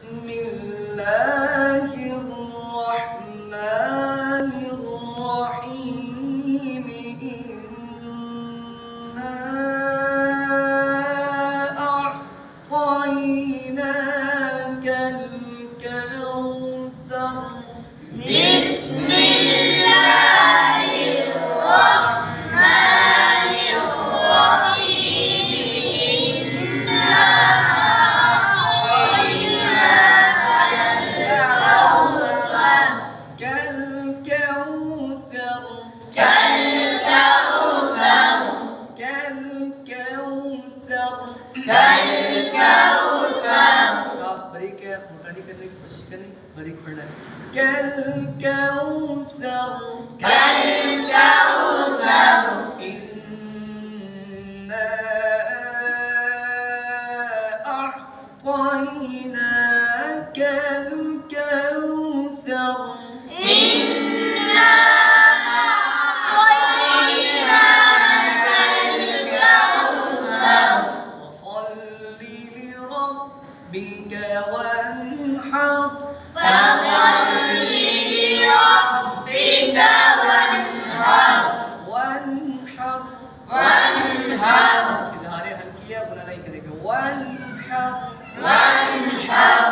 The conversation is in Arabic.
بسم الله الرحمن الرحيم إنا أعطيناك الكوثر بسم الله الرحمن الرحيم إنا أعطيناك الكوثر كالكوثر كالكوثر كالكوثر كالكوثر काफ बारीक है, मोटाई करने की कोशिश करें, बारीक पढ़ना है। كالكوثر كالكوثر إنا أعطيناك الكوثر إنا أعطيناك الكوثر فصل لربك وانحر فصل لربك وانحر وانحر وانحر इजहारे हल्की है, बुरा नहीं करेगा। वन्हर وانحر